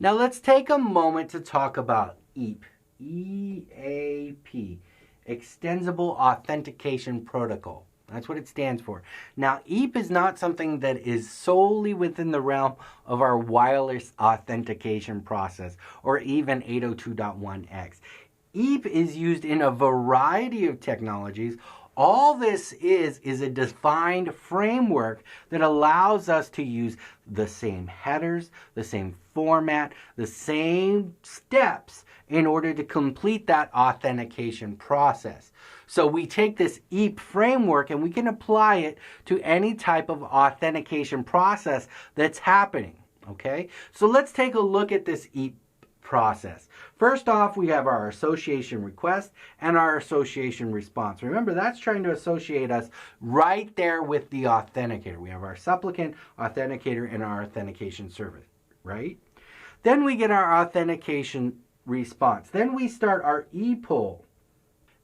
Now let's take a moment to talk about EAP. EAP, Extensible Authentication Protocol. That's what it stands for. Now, EAP is not something that is solely within the realm of our wireless authentication process or even 802.1x. EAP is used in a variety of technologies. All this is a defined framework that allows us to use the same headers, the same format, the same steps in order to complete that authentication process. So we take this EAP framework and we can apply it to any type of authentication process that's happening. Okay, so let's take a look at this EAP process. First off, we have our association request and our association response. Remember, that's trying to associate us right there with the authenticator. We have our supplicant, authenticator, and our authentication server, right? Then we get our authentication response. Then we start our EPOL,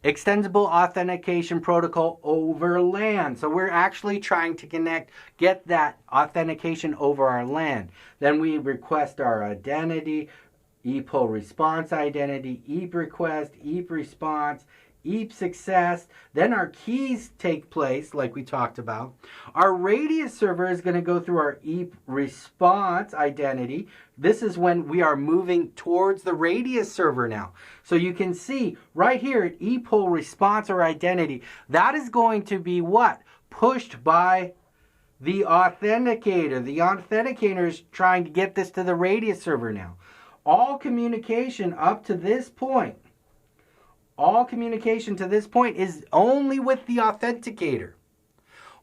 Extensible Authentication Protocol over LAN. So we're actually trying to get that authentication over our LAN. Then we request our identity, EPOL response identity, EAP request, EAP response, EAP success. Then our keys take place, like we talked about. Our radius server is going to go through our EAP response identity. This is when we are moving towards the radius server now. So you can see right here at EPOL response or identity, that is going to be what? Pushed by the authenticator. The authenticator is trying to get this to the radius server now. All communication up to this point, is only with the authenticator.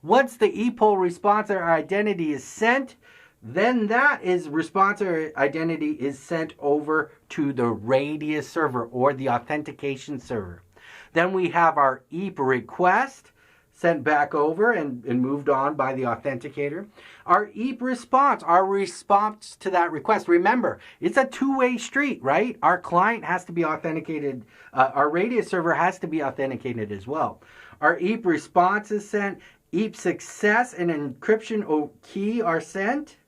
Once the EPOL response or identity is sent, then that is response or identity is sent over to the radius server or the authentication server. Then we have our EAP request sent back over and moved on by the authenticator. Our EAP response, our response to that request. Remember, it's a two-way street, right? Our client has to be authenticated. Our radius server has to be authenticated as well. Our EAP response is sent. EAP success and encryption key are sent.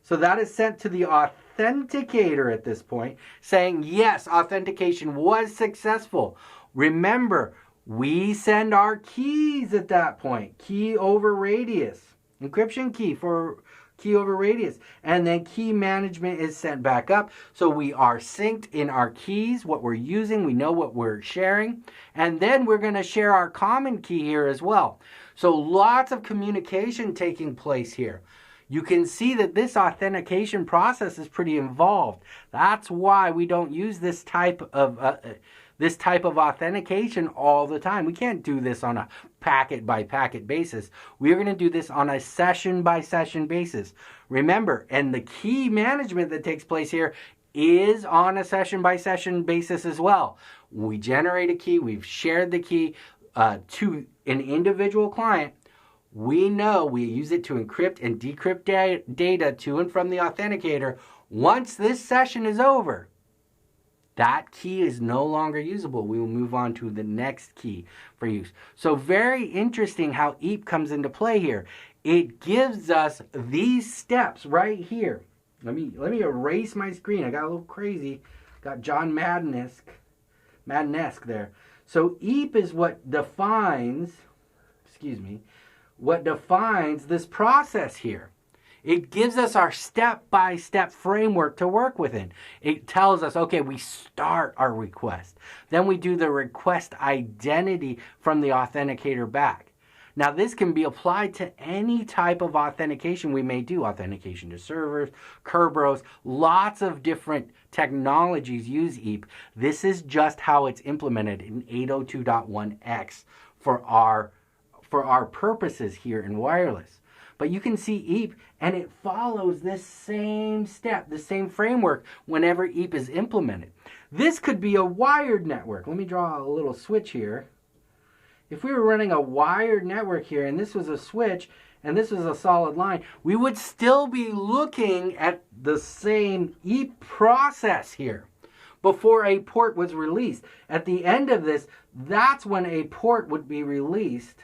So that is sent to the authenticator at this point, saying, yes, authentication was successful. Remember, we send our keys at that point. Key over radius. Encryption key for key over radius. And then key management is sent back up. So we are synced in our keys, what we're using. We know what we're sharing. And then we're going to share our common key here as well. So lots of communication taking place here. You can see that this authentication process is pretty involved. That's why we don't use this type of authentication all the time. We can't do this on a packet by packet basis. We're going to do this on a session by session basis. Remember, and the key management that takes place here is on a session by session basis as well. We generate a key, we've shared the key to an individual client. We know we use it to encrypt and decrypt data to and from the authenticator. Once this session is over, that key is no longer usable. We will move on to the next key for use. So very interesting how EAP comes into play here. It gives us these steps right here. Let me erase my screen. I got a little crazy. Got John Madden-esque there. So EAP is what defines this process here. It gives us our step-by-step framework to work within. It tells us, okay, we start our request. Then we do the request identity from the authenticator back. Now, this can be applied to any type of authentication we may do. Authentication to servers, Kerberos, lots of different technologies use EAP. This is just how it's implemented in 802.1x for our purposes here in wireless. But you can see EAP, and it follows this same step, the same framework whenever EAP is implemented. This could be a wired network. Let me draw a little switch here. If we were running a wired network here, and this was a switch, and this was a solid line, we would still be looking at the same EAP process here before a port was released. At the end of this, that's when a port would be released.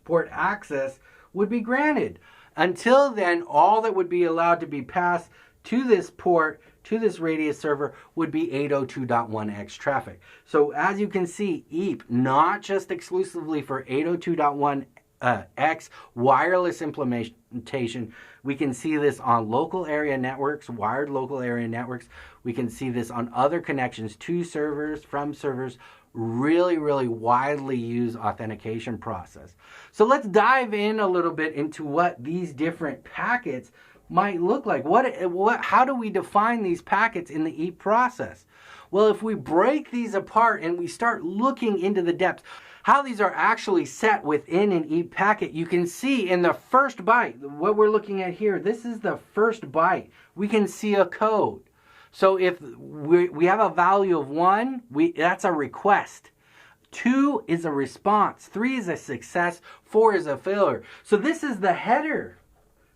Port access would be granted. Until then, all that would be allowed to be passed to this port, to this radius server, would be 802.1x traffic. So as you can see, EAP, not just exclusively for 802.1x wireless implementation. We can see this on local area networks, wired local area networks. We can see this on other connections to servers, from servers. Really, really widely used authentication process. So let's dive in a little bit into what these different packets might look like. How do we define these packets in the EAP process? Well, if we break these apart and we start looking into the depths, how these are actually set within an EAP packet, you can see in the first byte, what we're looking at here, this is the first byte. We can see a code. So if we have a value of 1, that's a request. 2 is a response. 3 is a success. 4 is a failure. So this is the header,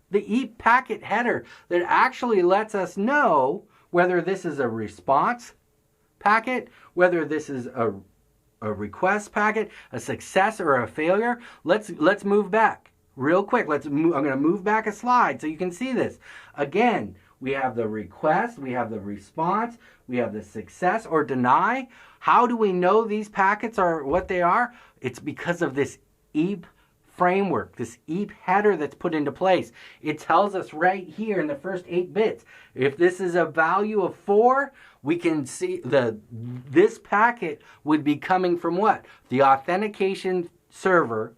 the EAP packet header, that actually lets us know whether this is a response packet, whether this is a request packet, a success, or a failure. Let's move back real quick. I'm going to move back a slide so you can see this. Again, we have the request, we have the response, we have the success or deny. How do we know these packets are what they are? It's because of this EAP framework, this EAP header that's put into place. It tells us right here in the first 8 bits, if this is a value of 4, we can see this packet would be coming from what? The authentication server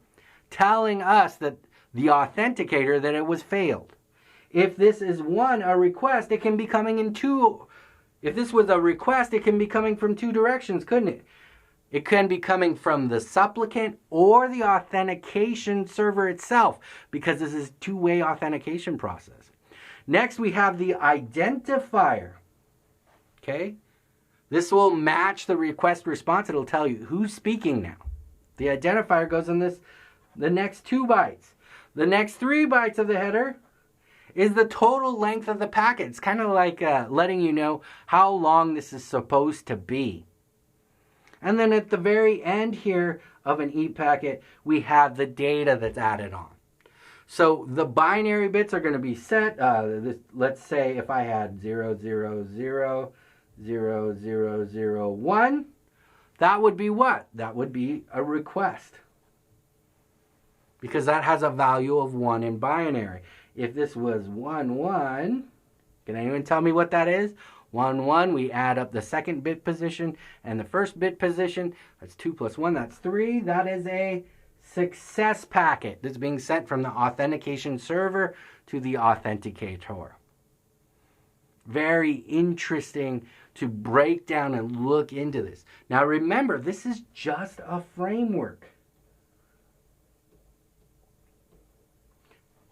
telling us that the authenticator that it was failed. If this is a request, it can be coming in 2. If this was a request, it can be coming from 2 directions, couldn't it? It can be coming from the supplicant or the authentication server itself, because this is a two-way authentication process. Next, we have the identifier. Okay? This will match the request response. It'll tell you who's speaking now. The identifier goes in the next 2 bytes. The next 3 bytes of the header is the total length of the packet. It's kind of like letting you know how long this is supposed to be. And then at the very end here of an EAP packet, we have the data that's added on. So the binary bits are going to be set. Let's say if I had 0000001, that would be what? That would be a request, because that has a value of 1 in binary. If this was 11, can anyone tell me what that is? 11, we add up the second bit position and the first bit position. That's 2 plus 1, that's 3. That is a success packet that's being sent from the authentication server to the authenticator. Very interesting to break down and look into this. Now remember, this is just a framework.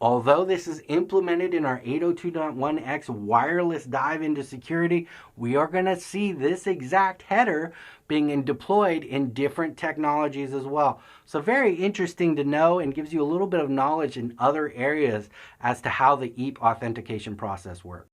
Although this is implemented in our 802.1x wireless dive into security, we are going to see this exact header being deployed in different technologies as well. So very interesting to know, and gives you a little bit of knowledge in other areas as to how the EAP authentication process works.